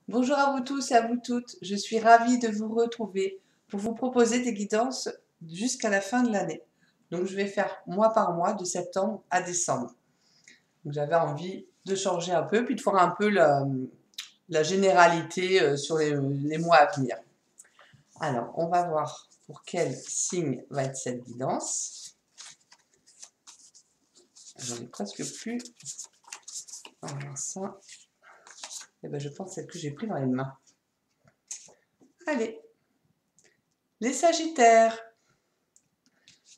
Bonjour à vous tous et à vous toutes, je suis ravie de vous retrouver pour vous proposer des guidances jusqu'à la fin de l'année. Donc je vais faire mois par mois de septembre à décembre. J'avais envie de changer un peu, puis de voir un peu la généralité sur les mois à venir. Alors on va voir pour quel signe va être cette guidance. J'en ai presque plus. On va voir ça. Et ben, je pense celle que j'ai pris dans les mains. Allez, les Sagittaires.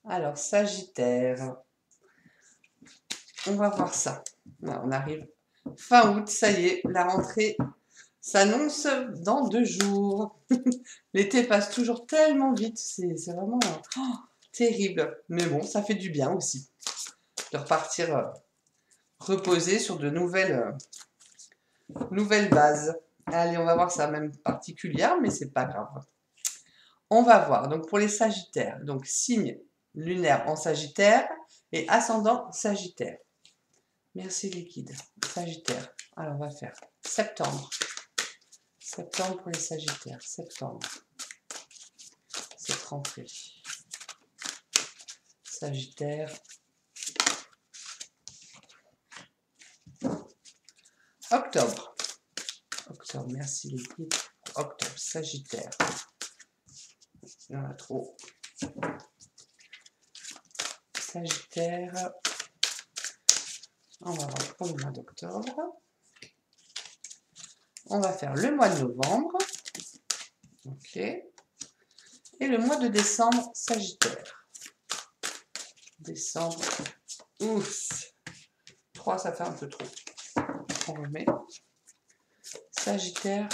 Alors, Sagittaire, on va voir ça. Là, on arrive fin août, ça y est, la rentrée s'annonce dans 2 jours. L'été passe toujours tellement vite, c'est vraiment terrible. Mais bon, ça fait du bien aussi de repartir reposer sur de nouvelles bases. Allez, on va voir ça, même particulière, mais c'est pas grave. On va voir, donc pour les Sagittaires, donc signe lunaire en Sagittaire et ascendant Sagittaire. Merci les guides. Sagittaire. Alors on va faire septembre. Septembre pour les Sagittaires. Septembre. Cette rentrée. Sagittaire. Octobre. Octobre. Merci les guides. Octobre. Sagittaire. Il y en a trop. Sagittaire. On va voir pour le mois d'octobre. On va faire le mois de novembre. Ok. Et le mois de décembre, Sagittaire. Décembre. Ouf. 3, ça fait un peu trop. On remet. Sagittaire.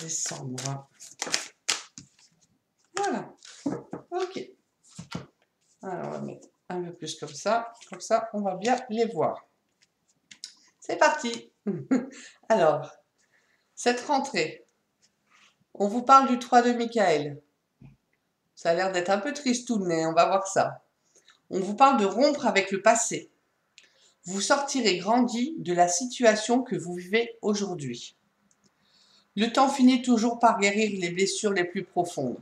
Décembre. Voilà. Ok. Alors, on va mettre un peu plus comme ça. Comme ça, on va bien les voir. C'est parti. Alors, cette rentrée, on vous parle du 3 de Michael. Ça a l'air d'être un peu tristoun, mais on va voir ça. On vous parle de rompre avec le passé. Vous sortirez grandi de la situation que vous vivez aujourd'hui. Le temps finit toujours par guérir les blessures les plus profondes.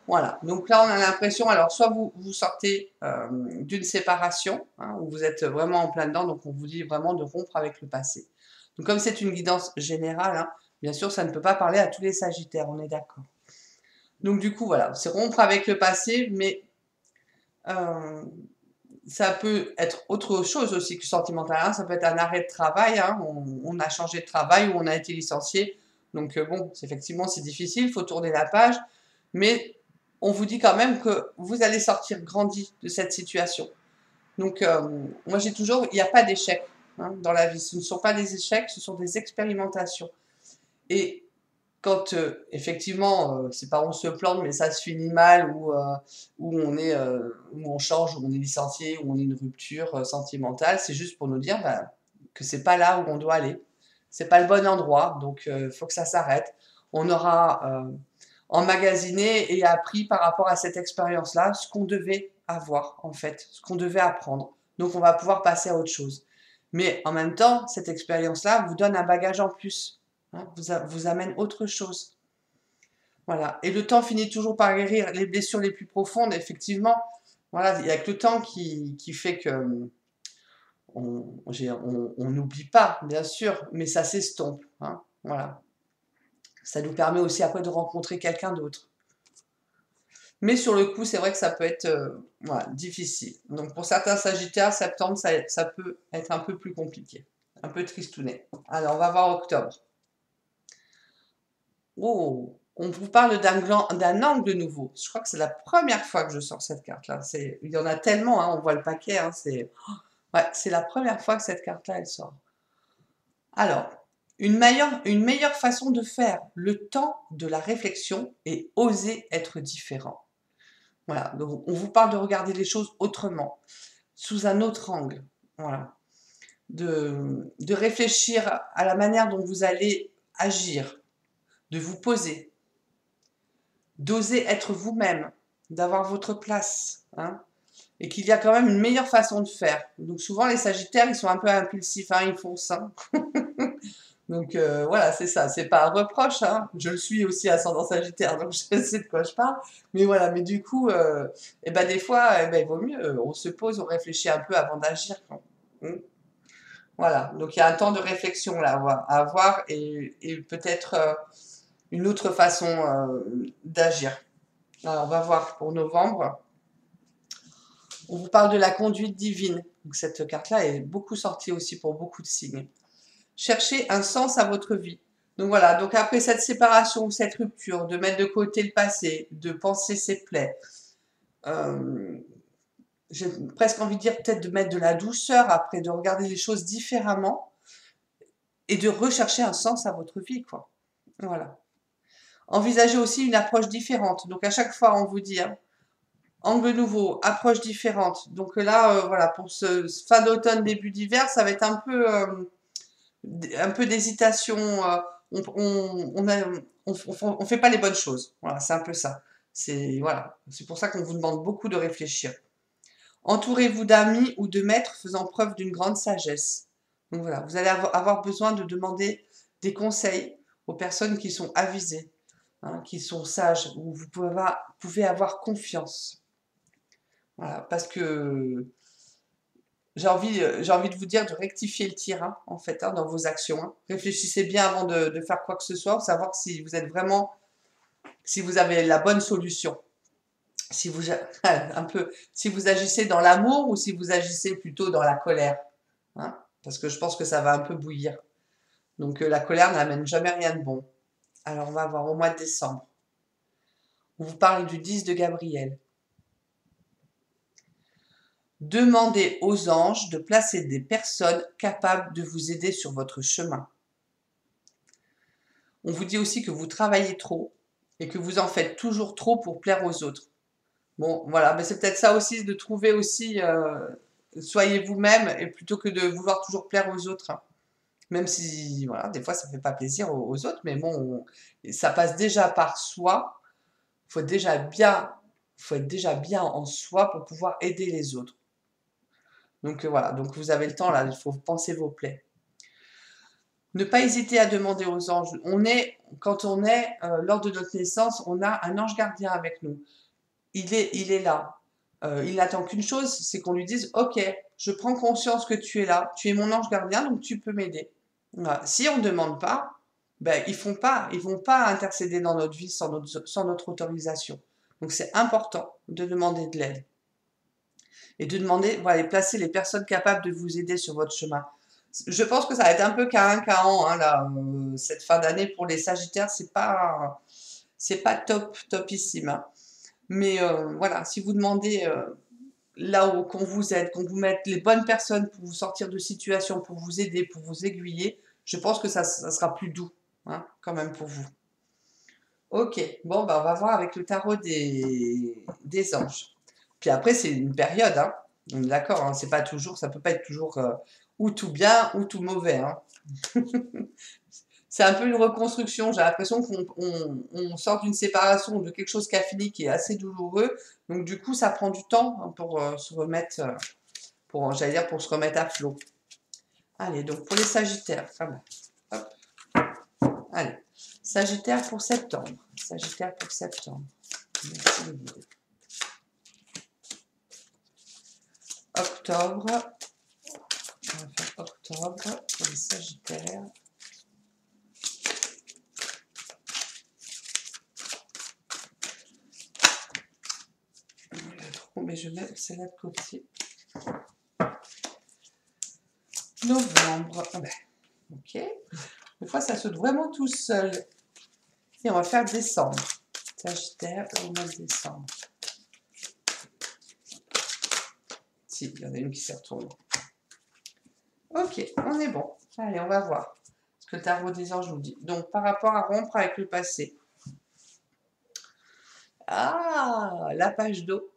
Voilà, donc là on a l'impression, alors soit vous sortez d'une séparation, hein, où vous êtes vraiment en plein dedans, donc on vous dit vraiment de rompre avec le passé. Donc comme c'est une guidance générale, hein, bien sûr ça ne peut pas parler à tous les Sagittaires, on est d'accord. Donc du coup voilà, c'est rompre avec le passé, mais ça peut être autre chose aussi que sentimental, hein. Ça peut être un arrêt de travail, hein, on a changé de travail ou on a été licencié, donc bon, effectivement c'est difficile, il faut tourner la page, mais on vous dit quand même que vous allez sortir grandi de cette situation. Donc, moi j'ai toujours, il n'y a pas d'échec hein, dans la vie. Ce ne sont pas des échecs, ce sont des expérimentations. Et quand effectivement, ses parents se plantent, mais ça se finit mal, ou où on change, où on est licencié, où on est une rupture sentimentale, c'est juste pour nous dire que c'est pas là où on doit aller. C'est pas le bon endroit, donc il faut que ça s'arrête. On aura emmagasiné et appris par rapport à cette expérience-là ce qu'on devait avoir, en fait, ce qu'on devait apprendre. Donc, on va pouvoir passer à autre chose. Mais en même temps, cette expérience-là vous donne un bagage en plus, hein, vous amène autre chose. Voilà. Et le temps finit toujours par guérir les blessures les plus profondes, effectivement. Voilà, il n'y a que le temps qui fait que on n'oublie pas, bien sûr, mais ça s'estompe. Hein, voilà. Ça nous permet aussi après de rencontrer quelqu'un d'autre. Mais sur le coup, c'est vrai que ça peut être voilà, difficile. Donc pour certains Sagittaires, septembre, ça peut être un peu plus compliqué. Un peu tristounet. Alors, on va voir octobre. Oh, on vous parle d'un angle nouveau. Je crois que c'est la première fois que je sors cette carte-là. Il y en a tellement, hein, on voit le paquet. Hein, c'est la première fois que cette carte-là, elle sort. Alors, une meilleure façon de faire le temps de la réflexion et oser être différent. Voilà, donc on vous parle de regarder les choses autrement, sous un autre angle. Voilà. De réfléchir à la manière dont vous allez agir, de vous poser, d'oser être vous-même, d'avoir votre place, hein, et qu'il y a quand même une meilleure façon de faire. Donc souvent les Sagittaires, ils sont un peu impulsifs, hein, ils foncent. Hein. Donc voilà, c'est ça. C'est pas un reproche, hein. Je le suis aussi ascendant Sagittaire, donc je sais de quoi je parle. Mais voilà, mais du coup, eh ben des fois, il vaut mieux. On se pose, on réfléchit un peu avant d'agir, quoi. Mm. Voilà. Donc il y a un temps de réflexion là à avoir et peut-être une autre façon d'agir. Alors on va voir pour novembre. On vous parle de la conduite divine. Donc cette carte-là est beaucoup sortie aussi pour beaucoup de signes. Cherchez un sens à votre vie. Donc voilà, donc après cette séparation ou cette rupture, de mettre de côté le passé, de penser ses plaies, j'ai presque envie de dire peut-être de mettre de la douceur après, de regarder les choses différemment et de rechercher un sens à votre vie, quoi. Voilà. Envisagez aussi une approche différente. Donc à chaque fois, on vous dit, hein, angle nouveau, approche différente. Donc là, voilà, pour ce fin d'automne, début d'hiver, ça va être un peu d'hésitation. On fait pas les bonnes choses. Voilà, c'est un peu ça. C'est voilà, c'est pour ça qu'on vous demande beaucoup de réfléchir. Entourez-vous d'amis ou de maîtres faisant preuve d'une grande sagesse. Donc voilà, vous allez avoir besoin de demander des conseils aux personnes qui sont avisées, hein, qui sont sages, où vous pouvez avoir confiance. Voilà, parce que j'ai envie de vous dire de rectifier le tir, hein, en fait, hein, dans vos actions, hein. Réfléchissez bien avant de faire quoi que ce soit, pour savoir si vous êtes vraiment, si vous avez la bonne solution. Si vous, un peu, si vous agissez dans l'amour ou si vous agissez plutôt dans la colère, hein, parce que je pense que ça va un peu bouillir. Donc la colère n'amène jamais rien de bon. Alors on va voir au mois de décembre. On vous parle du 10 de Gabriel. Demandez aux anges de placer des personnes capables de vous aider sur votre chemin. On vous dit aussi que vous travaillez trop et que vous en faites toujours trop pour plaire aux autres. Bon, voilà, mais c'est peut-être ça aussi de trouver aussi, soyez vous-même et plutôt que de vouloir toujours plaire aux autres, hein. Même si, voilà, des fois ça fait pas plaisir aux autres, mais bon, ça passe déjà par soi. Faut déjà bien, faut être déjà bien en soi pour pouvoir aider les autres. Donc voilà, donc vous avez le temps là, il faut penser vos plaies. Ne pas hésiter à demander aux anges. Quand on est lors de notre naissance, on a un ange gardien avec nous. Il est là. Il n'attend qu'une chose, c'est qu'on lui dise, ok, je prends conscience que tu es là, tu es mon ange gardien, donc tu peux m'aider. Voilà. Si on ne demande pas, ben, ils vont pas intercéder dans notre vie sans notre autorisation. Donc c'est important de demander de l'aide et de demander, voilà, de placer les personnes capables de vous aider sur votre chemin. Je pense que ça va être un peu Cain-Cahan, hein, là, cette fin d'année pour les Sagittaires, c'est pas topissime, hein. Mais voilà, si vous demandez là où qu'on vous aide, qu'on vous mette les bonnes personnes pour vous sortir de situation, pour vous aider, pour vous aiguiller, je pense que ça sera plus doux, hein, quand même pour vous. Ok, bon, bah, on va voir avec le tarot des anges. Puis après, c'est une période, hein. On est d'accord, hein, c'est pas toujours, ça peut pas être toujours ou tout bien ou tout mauvais, hein. C'est un peu une reconstruction. J'ai l'impression qu'on sort d'une séparation ou de quelque chose qui a fini, qui est assez douloureux. Donc du coup, ça prend du temps, hein, pour se remettre, j'allais dire, pour se remettre à flot. Allez, donc pour les Sagittaires, enfin, hop. Allez, Sagittaire pour septembre. Sagittaire pour septembre. Merci de vous. Octobre. On va faire octobre pour les Sagittaires. Mais je mets celle-là de côté. Novembre. Ah ben, ok. Des fois, ça saute vraiment tout seul. Et on va faire décembre. Sagittaire au mois de décembre. Si, il y en a une qui s'est retournée. Ok, on est bon. Allez, on va voir ce que le tarot des anges nous dit. Donc, par rapport à rompre avec le passé. Ah, la page d'eau.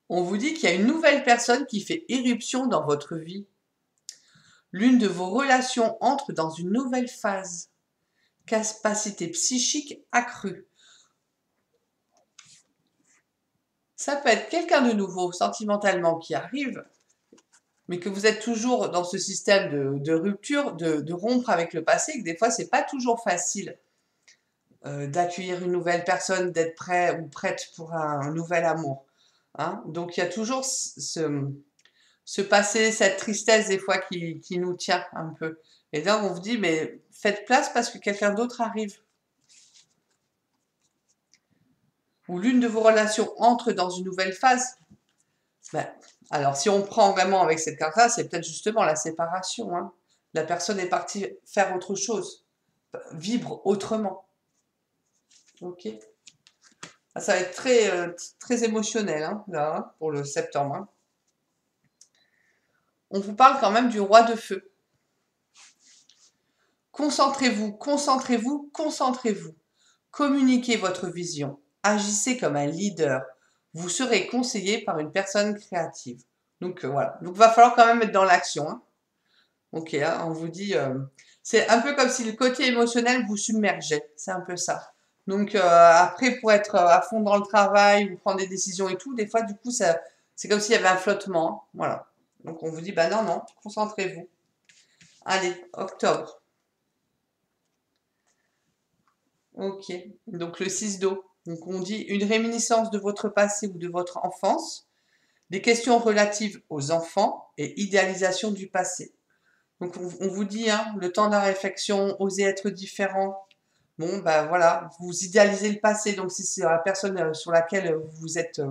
On vous dit qu'il y a une nouvelle personne qui fait éruption dans votre vie. L'une de vos relations entre dans une nouvelle phase. Capacité psychique accrue. Ça peut être quelqu'un de nouveau sentimentalement qui arrive, mais que vous êtes toujours dans ce système de rupture, de rompre avec le passé, que des fois, c'est pas toujours facile d'accueillir une nouvelle personne, d'être prêt ou prête pour un nouvel amour. Hein. Donc, il y a toujours ce passé, cette tristesse des fois qui nous tient un peu. Et là, on vous dit, mais faites place parce que quelqu'un d'autre arrive. Ou l'une de vos relations entre dans une nouvelle phase. Ben, alors, si on prend vraiment avec cette carte-là, c'est peut-être justement la séparation. Hein. La personne est partie faire autre chose, vivre autrement. Ok. Ah, ça va être très émotionnel, hein, là, hein, pour le septembre. Hein. On vous parle quand même du roi de feu. Concentrez-vous, concentrez-vous, concentrez-vous. Communiquez votre vision. Agissez comme un leader. Vous serez conseillé par une personne créative. Donc voilà. Donc il va falloir quand même être dans l'action. Hein. Ok, hein, on vous dit, c'est un peu comme si le côté émotionnel vous submergeait. C'est un peu ça. Donc après, pour être à fond dans le travail ou prendre des décisions et tout, des fois, du coup, c'est comme s'il y avait un flottement. Hein. Voilà. Donc on vous dit, bah non, non, concentrez-vous. Allez, octobre. Ok. Donc le 6 d'eau. Donc on dit une réminiscence de votre passé ou de votre enfance, des questions relatives aux enfants et idéalisation du passé. Donc on vous dit, hein, le temps de la réflexion, oser être différent. Bon, ben voilà, vous idéalisez le passé. Donc si c'est la personne sur laquelle vous vous êtes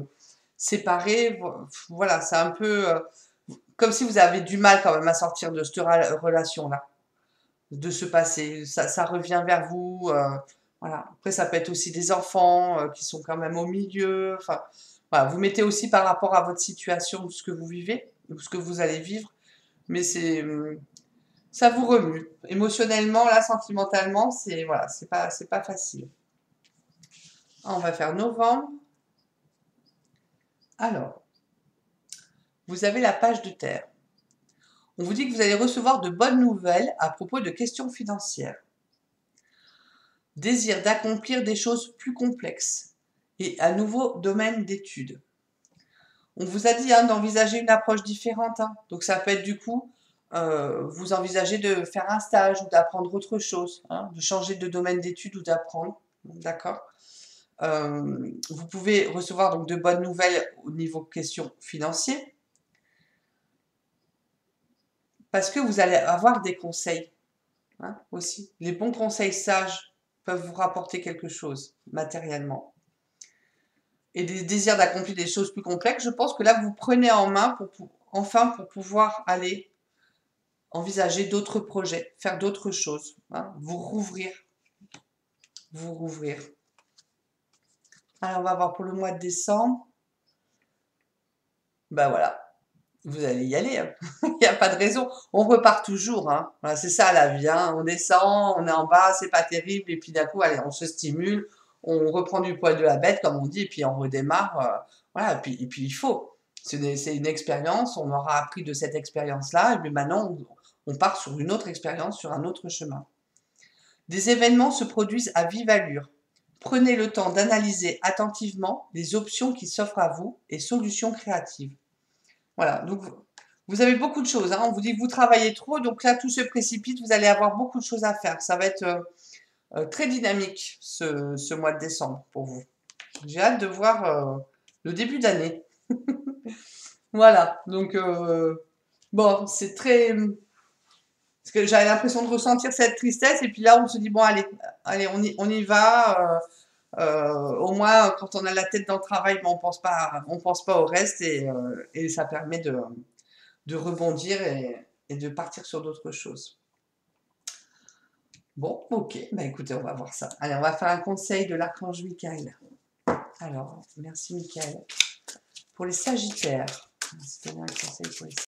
séparés, voilà, c'est un peu comme si vous avez du mal quand même à sortir de cette relation-là, de ce passé. Ça revient vers vous. Voilà. Après, ça peut être aussi des enfants qui sont quand même au milieu. Enfin, voilà, vous mettez aussi par rapport à votre situation, ce que vous vivez, ou ce que vous allez vivre. Mais ça vous remue. Émotionnellement, là, sentimentalement, voilà, c'est pas facile. On va faire novembre. Alors, vous avez la page de terre. On vous dit que vous allez recevoir de bonnes nouvelles à propos de questions financières. Désir d'accomplir des choses plus complexes et un nouveau domaine d'études. On vous a dit hein, d'envisager une approche différente. Hein. Donc ça peut être du coup, vous envisagez de faire un stage ou d'apprendre autre chose, hein, de changer de domaine d'études ou d'apprendre. D'accord. Vous pouvez recevoir donc de bonnes nouvelles au niveau questions financières parce que vous allez avoir des conseils hein, aussi. Les bons conseils sages peuvent vous rapporter quelque chose matériellement. Et des désirs d'accomplir des choses plus complexes, je pense que là, vous prenez en main enfin pour pouvoir aller envisager d'autres projets, faire d'autres choses, hein, vous rouvrir. Vous rouvrir. Alors, on va voir pour le mois de décembre. Ben voilà, vous allez y aller. Hein. Il n'y a pas de raison. On repart toujours. Hein. Voilà, c'est ça la vie. Hein. On descend, on est en bas, c'est pas terrible. Et puis d'un coup, allez, on se stimule, on reprend du poil de la bête, comme on dit, et puis on redémarre. Voilà, et puis il faut. C'est une expérience, on aura appris de cette expérience-là, et puis maintenant, on part sur une autre expérience, sur un autre chemin. Des événements se produisent à vive allure. Prenez le temps d'analyser attentivement les options qui s'offrent à vous et solutions créatives. Voilà, donc vous avez beaucoup de choses. Hein. On vous dit que vous travaillez trop, donc là tout se précipite, vous allez avoir beaucoup de choses à faire. Ça va être très dynamique ce mois de décembre pour vous. J'ai hâte de voir le début d'année. Voilà, donc bon, c'est très... Parce que j'avais l'impression de ressentir cette tristesse, et puis là on se dit, bon allez, on y va. Au moins, quand on a la tête dans le travail, ben, on pense pas au reste, et ça permet de rebondir et de partir sur d'autres choses. Bon, ok, bah écoutez, on va voir ça. Allez, on va faire un conseil de l'archange Michael. Alors, merci Michael. Pour les Sagittaires, c'était un conseil pour les